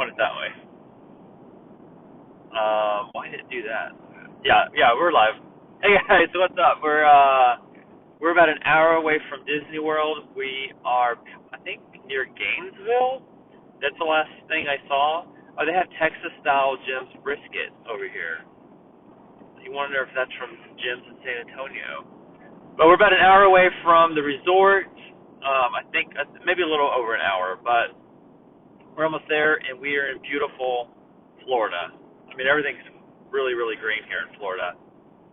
put it that way. Why did it do that? Yeah, we're live. Hey guys, what's up? We're about an hour away from Disney World. We are, I think, near Gainesville. That's the last thing I saw. Oh, they have Texas-style Jim's brisket over here. You wonder if that's from Jim's in San Antonio. But we're about an hour away from the resort. I think maybe a little over an hour, but we're almost there, and we are in beautiful Florida. I mean, everything's really, really green here in Florida,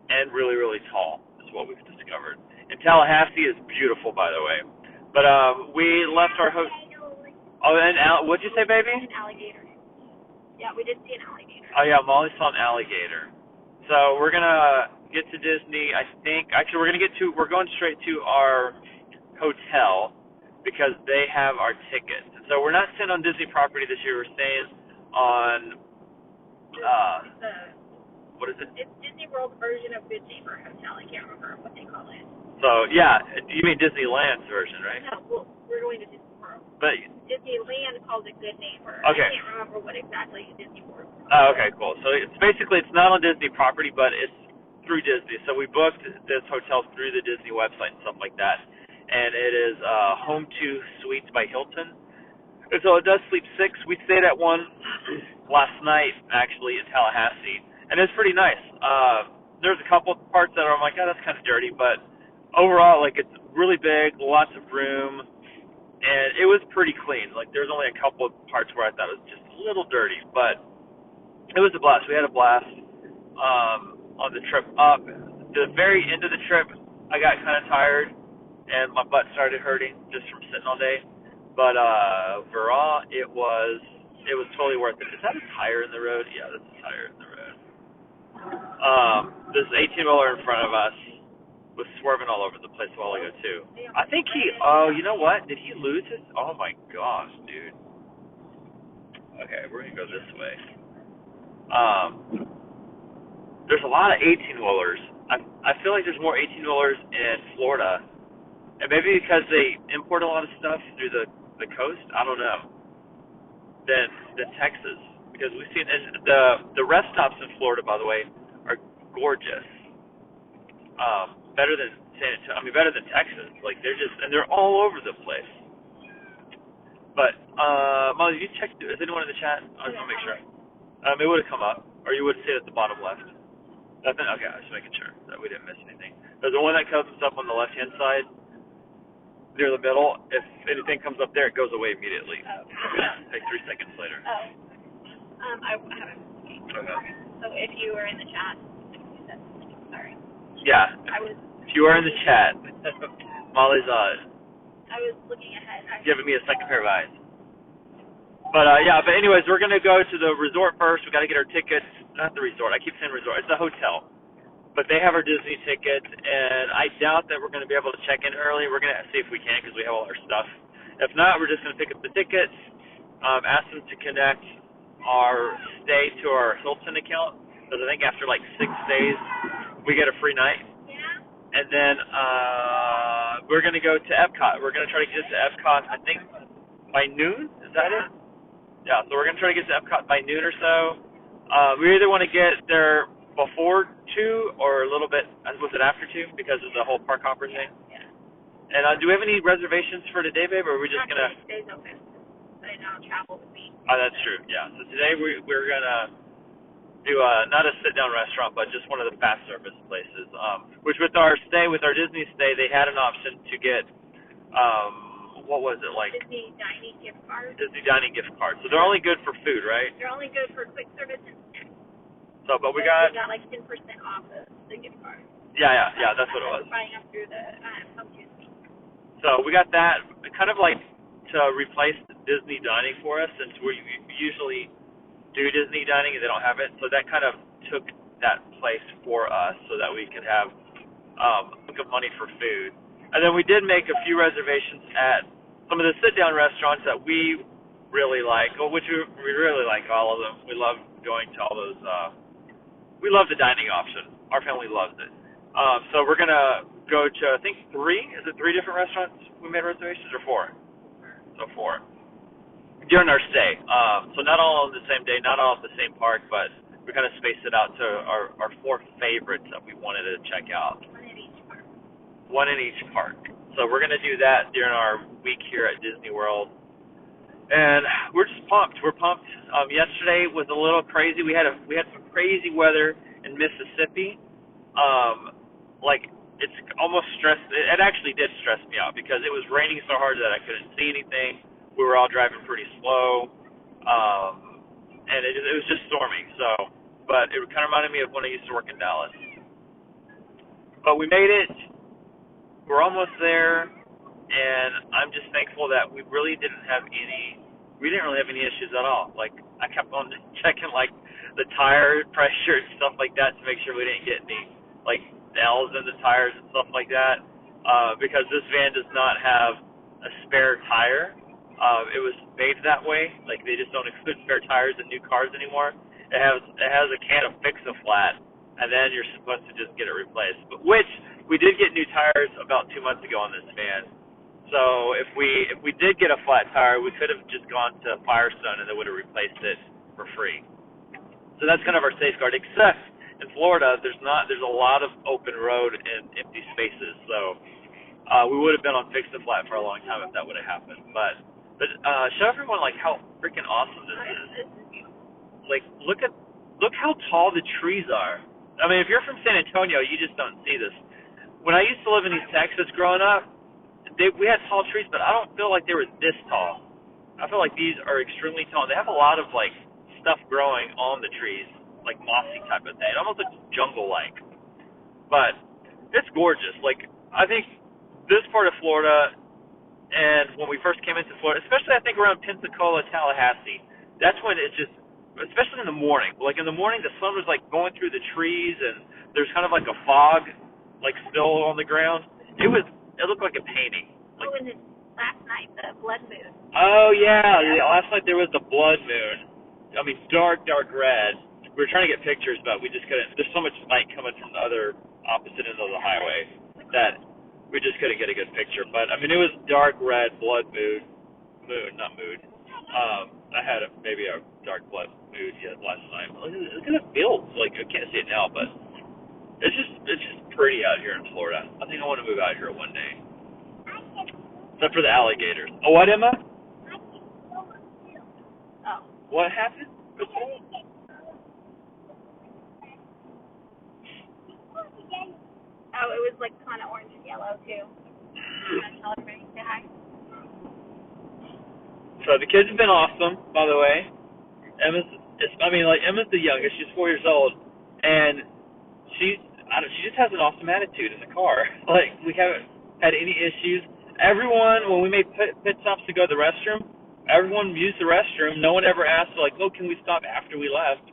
and really, really tall is what we've discovered. And Tallahassee is beautiful, by the way. But we left our host. Oh, and what'd you say, baby? An alligator. Yeah, we did see an alligator. Oh yeah, Molly saw an alligator. So we're gonna get to Disney. I think actually we're going straight to our hotel because they have our tickets. So we're not staying on Disney property this year. We're staying on what is it? It's Disney World's version of Good Neighbor Hotel. I can't remember what they call it. So yeah, you mean Disneyland's version, right? No, well, we're going to Disney World. But Disneyland calls it Good Neighbor. Okay. I can't remember what exactly Disney World. Oh, okay, cool. So it's not on Disney property, but it's through Disney. So we booked this hotel through the Disney website and stuff like that. And it is Home 2 Suites by Hilton. And so it does sleep 6. We stayed at one last night, actually, in Tallahassee. And it's pretty nice. There's a couple of parts that I'm like, oh, that's kind of dirty. But overall, like, it's really big, lots of room. And it was pretty clean. Like, there's only a couple of parts where I thought it was just a little dirty. But it was a blast. We had a blast on the trip up. The very end of the trip, I got kind of tired, and my butt started hurting just from sitting all day. But overall, it was totally worth it. Is that a tire in the road? Yeah, that's a tire in the road. This 18-wheeler in front of us was swerving all over the place a while ago, too. I think you know what? Did he lose his? Oh, my gosh, dude. Okay, we're going to go this way. There's a lot of 18-wheelers. I feel like there's more 18-wheelers in Florida. And maybe because they import a lot of stuff through the coast, I don't know, than Texas. Because we've seen, and the rest stops in Florida, by the way, are gorgeous. Better than San Antonio. I mean, better than Texas. Like, they're all over the place. But, Molly, did you check, is anyone in the chat? I just want to make sure. It would have come up, or you would have seen it at the bottom left. Nothing? Okay, I was just making sure that we didn't miss anything. There's the one that comes up on the left-hand side, near the middle. If anything comes up there, it goes away immediately. Oh. Like 3 seconds later. Oh. I haven't. Okay. So if you were in the chat, sorry. Yeah. If you are in the chat, Molly's I was looking ahead. giving me a second pair of eyes. But but anyways, we're gonna go to the resort first. We got to get our tickets. Not the resort. I keep saying resort. It's a hotel. But they have our Disney tickets, and I doubt that we're gonna be able to check in early. We're gonna see if we can because we have all our stuff. If not, we're just gonna pick up the tickets. Ask them to connect our stay to our Hilton account. Because I think after like 6 days, we get a free night. And then we're going to go to Epcot. We're going to try to get to Epcot, I think, by noon. Is that it? Yeah, so we're going to try to get to Epcot by noon or so. We either want to get there before 2 or a little bit, was it after 2 because of the whole park hopper thing? Yeah. And do we have any reservations for today, babe, or are we just going to... Today's open. But I know travel with me. Oh, that's true, yeah. So today we're going to do not a sit-down restaurant, but just one of the fast service places. Which with our Disney stay, they had an option to get, what was it, like? Disney dining gift cards. Disney dining gift cards. So they're only good for food, right? They're only good for quick service and snacks. So, but we got like 10% off the gift card. Yeah, that's what it was. Buying them through the Home 2 Suites. So we got that, kind of like to replace Disney dining for us, since we usually do Disney dining and they don't have it, so that kind of took that place for us so that we could have a book of money for food. And then we did make a few reservations at some of the sit-down restaurants that we really like, which we really like all of them. We love going to all those. We love the dining option. Our family loves it. So we're going to go to, I think, 3. Is it 3 different restaurants we made reservations, or 4? So 4. during our stay. So not all on the same day, not all at the same park, but we kind of spaced it out to our four favorites that we wanted to check out. One in each park. One in each park. So we're going to do that during our week here at Disney World. And we're just pumped. We're pumped. Yesterday was a little crazy. We had some crazy weather in Mississippi. Like it's almost stressed. It actually did stress me out because it was raining so hard that I couldn't see anything. We were all driving pretty slow, and it was just storming. So, but it kind of reminded me of when I used to work in Dallas. But we made it. We're almost there, and I'm just thankful that we really didn't really have any issues at all. Like I kept on checking like the tire pressure and stuff like that to make sure we didn't get any like L's in the tires and stuff like that, because this van does not have a spare tire. It was made that way. Like they just don't include spare tires in new cars anymore. It has a can of Fix-A-Flat, and then you're supposed to just get it replaced. But which we did get new tires about 2 months ago on this van. So if we did get a flat tire, we could have just gone to Firestone and they would have replaced it for free. So that's kind of our safeguard. Except in Florida, there's a lot of open road and empty spaces. So we would have been on Fix-A-Flat for a long time if that would have happened. But show everyone like how freaking awesome this is. Like look how tall the trees are. I mean, if you're from San Antonio, you just don't see this. When I used to live in East Texas growing up, we had tall trees, but I don't feel like they were this tall. I feel like these are extremely tall. They have a lot of like stuff growing on the trees, like mossy type of thing. It almost looks jungle-like, but it's gorgeous. Like I think this part of Florida, and when we first came into Florida, especially I think around Pensacola, Tallahassee, that's when it's just, especially in the morning. Like in the morning, the sun was like going through the trees, and there's kind of like a fog, like still on the ground. It looked like a painting. Like, and then last night, the blood moon. Oh, yeah. Last night there was the blood moon. I mean, dark red. We were trying to get pictures, but we just couldn't. There's so much light coming from the other opposite end of the highway that we just couldn't get a good picture. But, I mean, it was dark red blood moon. Not moon. I had maybe a dark blood moon last night. Look at the fields. Like, I can't see it now, but it's just pretty out here in Florida. I think I want to move out here one day. Except for the alligators. Oh, what, Emma? Oh. What happened? Oh, it was like kind of orange and yellow too. Tell everybody say hi. So the kids have been awesome, by the way. Emma's the youngest. She's 4 years old, and she just has an awesome attitude in the car. Like we haven't had any issues. Everyone, when we made pit stops to go to the restroom, everyone used the restroom. No one ever asked like, "Oh, can we stop after we left?"